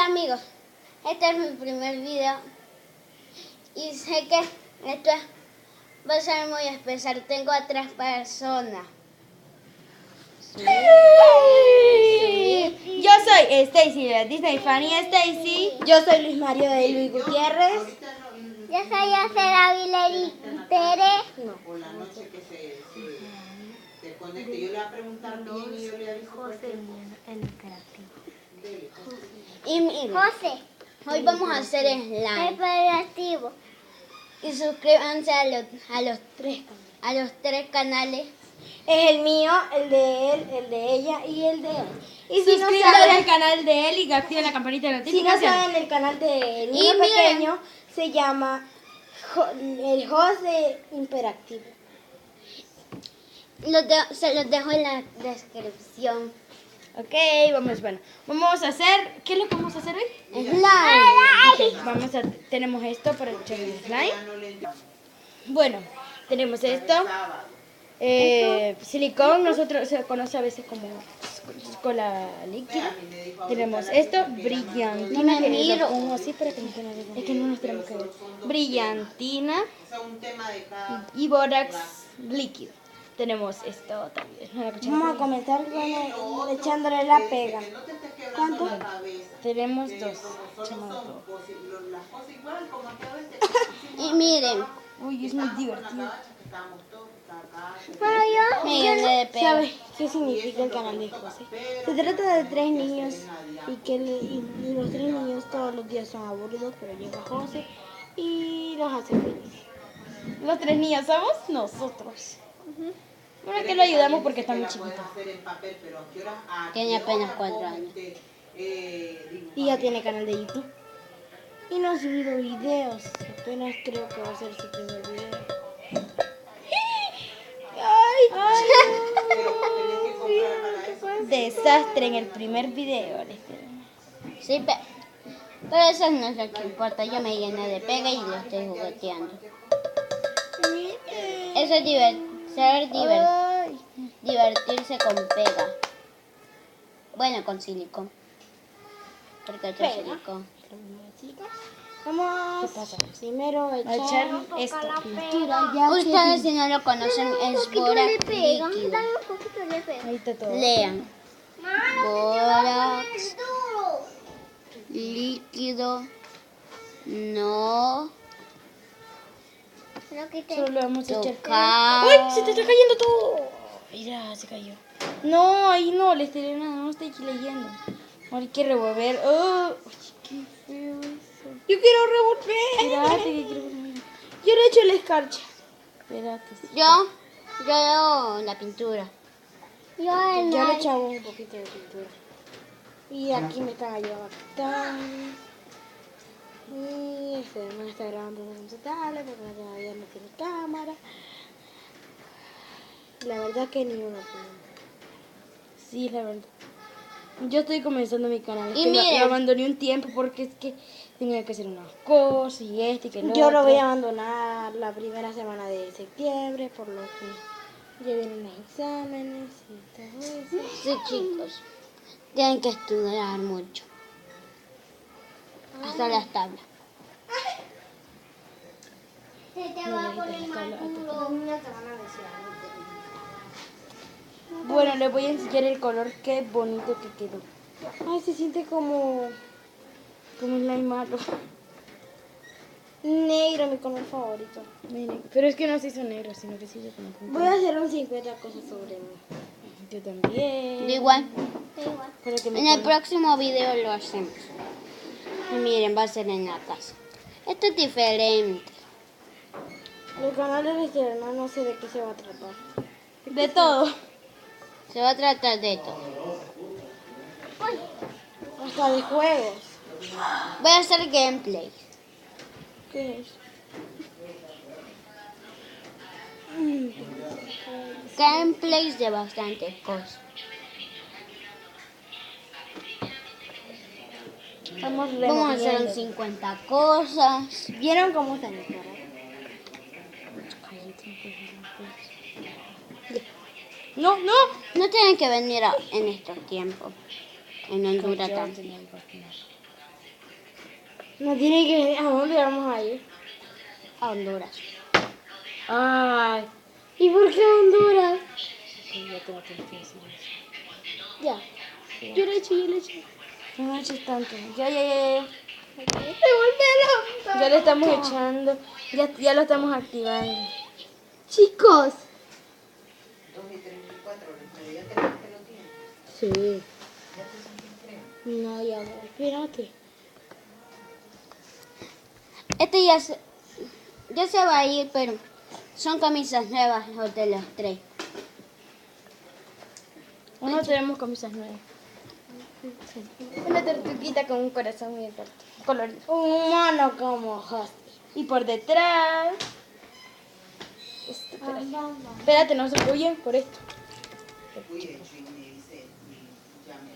Hola amigos, este es mi primer video y sé que esto va a ser muy especial. Tengo a 3 personas. Sí. Yo soy Stacy de Disney Fanny Stacy. Yo soy Luis Mario de Luis Gutiérrez. Yo soy Acera Vileri Tere. Por la noche que se conecte. Yo le voy a preguntar bien y yo le aviso cualquier cosa. Y miren, José. hoy vamos a hacer slime. Operativo. Y suscríbanse a los 3 canales. Es el mío, el de él, el de ella y el de él. Y si no Suscríbanse saben, al canal de él y activen la campanita de si no notificaciones. saben, el canal de Y niño miren. pequeño se llama el José Imperactivo. Se los dejo en la descripción. Ok, vamos a hacer, ¿qué es lo que vamos a hacer hoy? Slime. Tenemos esto para echar el slime. Bueno, tenemos esto, silicón, nosotros se conoce a veces como cola líquida. Tenemos esto, brillantina, que es lo pongo así para que no se nos vea. Es que no nos tenemos que ver. Brillantina y bórax líquido. Tenemos esto también. Vamos a comenzar echándole la pega. ¿Cuánto? Tenemos 2. Y miren, Uy, es muy divertido. Pero yo. miren de pega. ¿Sabes qué significa el canal de José? Se trata de 3 niños y los 3 niños todos los días son aburridos, pero llega José y los hace felices. Los 3 niños somos nosotros. Bueno, que lo ayudamos porque está muy chiquito. Tiene apenas 4 años. Y ya tiene canal de YouTube. Y no ha subido videos. Apenas creo que va a ser su primer video. Desastre en el primer video. Sí, pero eso no es lo que importa. Yo me llené de pega y lo estoy jugueteando. Eso es divertirse con pega. Bueno, con silicón. Porque esto es silicón. Vamos primero a echar echar esto. pintura. Ya Ustedes si no lo conocen es bórax líquido. Dame un poquito de pega. Ahí está todo. Lean. Bórax líquido. No Solo le vamos a echar. tocar. ¡Uy! Se te está cayendo todo. Mira, se cayó. No, ahí no le estiré nada, no estoy aquí leyendo. Ahora hay que revolver. ¡Oh! ¡Qué feo eso! Yo quiero revolver. Espérate, que quiero revolver. Yo le echo la escarcha. Espérate. Yo la pintura. Yo Ya le echamos un poquito de pintura. Y aquí me están ayudando a quitar. Y este no está grabando en su tablet porque todavía no tiene cámara. La verdad que ni uno tiene. Sí, la verdad. Yo estoy comenzando mi canal. Y Es que miren. lo abandoné un tiempo porque es que tenía que hacer unas cosas y y que lo Yo lo otro. voy a abandonar la primera semana de septiembre por lo que ya vienen los exámenes y todo eso. Sí, chicos. Tienen que estudiar mucho. Hasta las tablas. Se te va a poner más duro. Bueno, les voy a enseñar el color. Qué bonito que quedó. Ay, se siente como slime malo. negro, mi color favorito. Miren, pero es que no se hizo negro, sino que se hizo como punto. Voy a hacer un 50 cosas sobre mí. Yo también. Da igual. Para que me En el ponga- próximo video lo hacemos. Y miren, va a ser en la casa. Esto es diferente. El canal de externo no sé de qué se va a tratar. De todo. Se va a tratar de todo. Hasta de juegos. Voy a hacer gameplay. ¿Qué es? Gameplays de bastantes cosas. Vamos Vamos a hacer un 50 cosas. ¿Vieron cómo está mi cara? No, no. No tienen que venir en estos tiempos. En Honduras tanto. No tiene que... ¿A dónde vamos a ir? A Honduras. Ay. ¿Y por qué Honduras? Ya tengo que decir eso. Ya. Yo lo he hecho. No eches tanto. Ya. Devuélvelo. Ya le estamos echando. Ya lo estamos activando. Chicos. 2:34, pero ya te lo tienes. Sí. No, ya va. Espérate. Este ya se va a ir, pero son camisas nuevas los de los tres. No tenemos camisas nuevas. Una tortuguita con un corazón muy colorido. Un humano como Husky. Y por detrás. Espérate, no se huyen por esto. Cuide, Chuy, me dice, ya me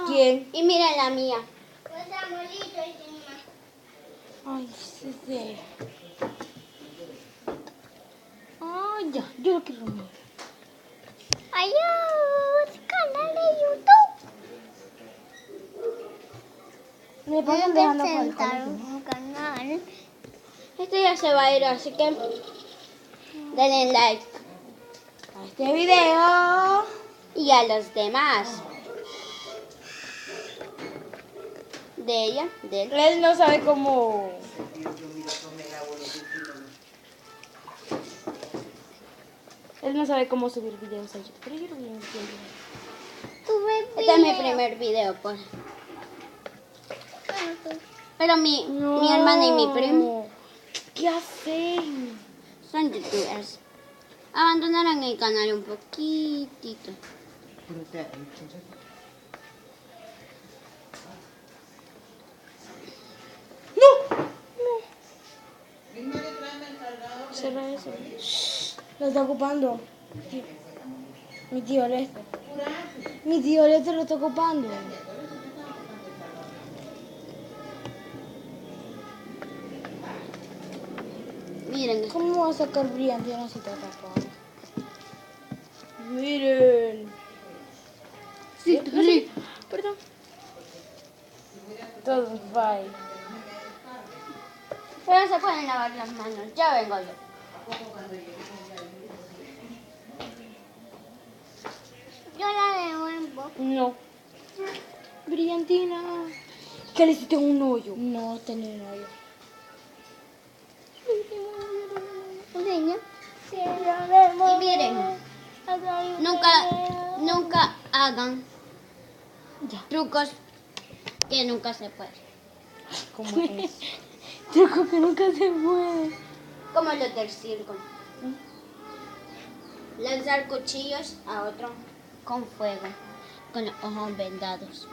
¿Quién? Y miren la mía. Ay, sí. Ay, ya. Yo lo quiero mirar. Adiós, canal de YouTube. Me Voy a pasan dejando por el presentar colegio. un canal. Este ya se va a ir, así que denle like. A este video. Y a los demás. De ella, de él. Él no sabe cómo. Él no sabe cómo subir videos a YouTube. Pero yo lo voy a entender. Este es mi primer video, pues. Pero mi hermana y mi primo ¿Qué hacen? son youtubers. Abandonaron el canal un poquitito. Cerra eso. Lo está ocupando. Mi tío Lester. Mi tío Lester lo está ocupando. Miren, ¿Cómo va a sacar brillantina si está tapado? Miren. sí, sí. Perdón. Todos, bye. Pero se pueden lavar las manos. Ya vengo yo. Yo la devuelvo. No. Brillantina. ¿Qué le hiciste un hoyo? No, tener hoyo. Enseña. Y miren, nunca hagan trucos que nunca se pueden. ¿Cómo es? Truco que nunca se puede. Como los del circo. Lanzar cuchillos a otro con fuego, con los ojos vendados.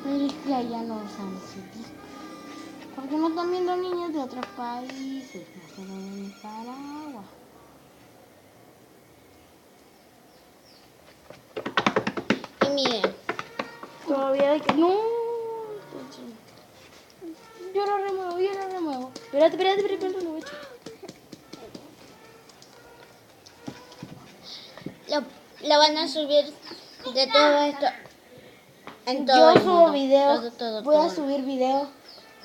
Pero es que allá no usan ese disco. Porque no están viendo niños de otros países, no solo de Nicaragua. Y miren, Todavía hay que... No. Yo lo remuevo. Espérate, lo voy a echar. lo van a subir de todo esto en todo Yo el subo mundo. videos, Todo, voy a todo. subir videos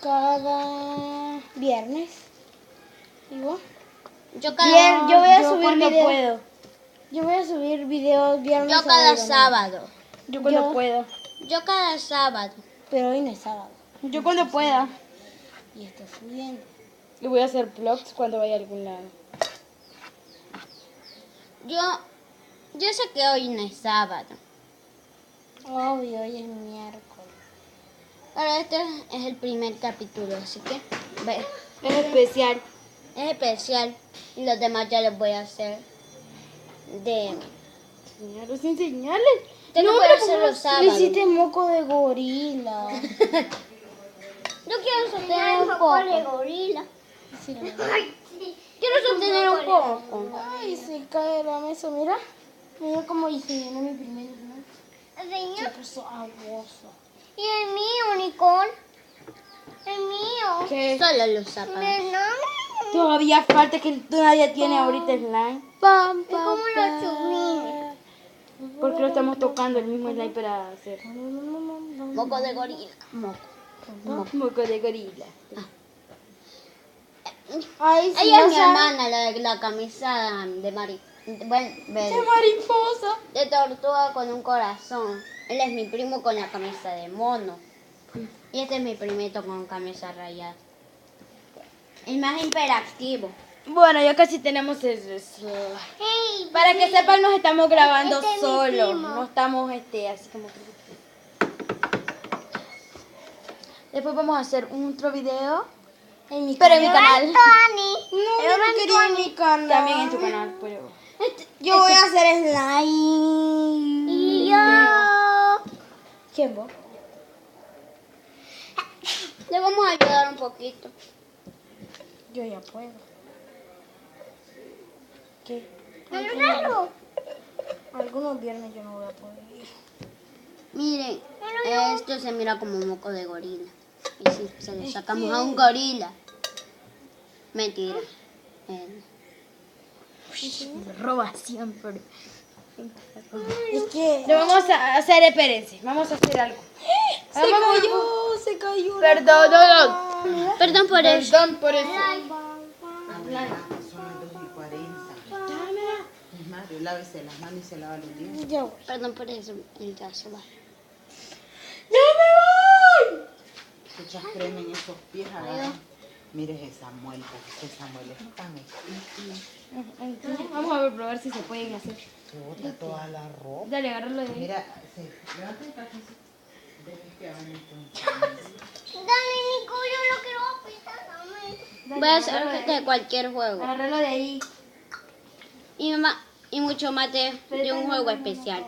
cada viernes. ¿Igual? Yo cada, Yo voy a Yo subir cuando videos. puedo. Yo voy a subir videos viernes. yo cada domingo. sábado. Yo cuando Yo- puedo. Yo cada sábado. Pero hoy no es sábado. Yo cuando pueda. Y está subiendo. Y voy a hacer vlogs cuando vaya a algún lado. Yo sé que hoy no es sábado. Obvio, hoy es miércoles. Pero este es el primer capítulo, así que ve, Es especial. es especial. Y los demás ya los voy a hacer de... Enseñarlos sin señales. Tengo que hacer los Le sábados. hiciste moco de gorila. Yo quiero sostener un poco. gorila. Quiero sostener un poco. Ay, se cae de la mesa, mira. Mira cómo hice en mi primer vlog. Se Señor. puso aguoso. Y el mío, Nicole. El mío. ¿Qué? Solo los zapatos. No. Todavía falta que nadie tiene ahorita slime. Pam, ¿Y cómo lo subí? Porque lo estamos tocando el mismo slime para hacer. Moco de gorila. Moco de gorila. Ay, sí, Ella es o mi sea, hermana, la de la camisa de mariposa. de tortuga con un corazón. Él es mi primo con la camisa de mono. Y este es mi primito con camisa rayada. El más hiperactivo. Bueno, ya casi tenemos eso. Hey, Para que sepan, nos estamos grabando Este es mi solos. primo. No estamos así como que... Después vamos a hacer otro video. en mi Pero en mi canal. Tony. No, yo no quería en mi canal. También en tu canal, pero... Yo voy a hacer slime. Y yo. ¿Quién vos? Le vamos a ayudar un poquito. Yo ya puedo. ¿Qué? Ayúdalo. Algunos viernes yo no voy a poder ir. Miren, esto se mira como un moco de gorila. Y si se le sacamos a un gorila. Mentira. Roba siempre. Es que Lo vamos a hacer, espérense. Vamos a hacer algo. se cayó. Perdón, no. Perdón por eso. Perdón por eso. Son las 2:40. Es más, yo lávese las manos y se lava los dientes. Ya voy. Perdón por eso. Él ya se va. Muchas crema en esos pies, agarra. Mires esa muela, esa muela es tan exquisita. Vamos a probar si se pueden hacer. Se bota toda la ropa. Dale, agárralo de ahí. Mira, levanta el calzoncito. Dejes que hagan esto. Dale, Nico, yo lo quiero pintar también. Voy a hacer de cualquier juego. Agárralo de ahí. Y mucho más de un juego especial.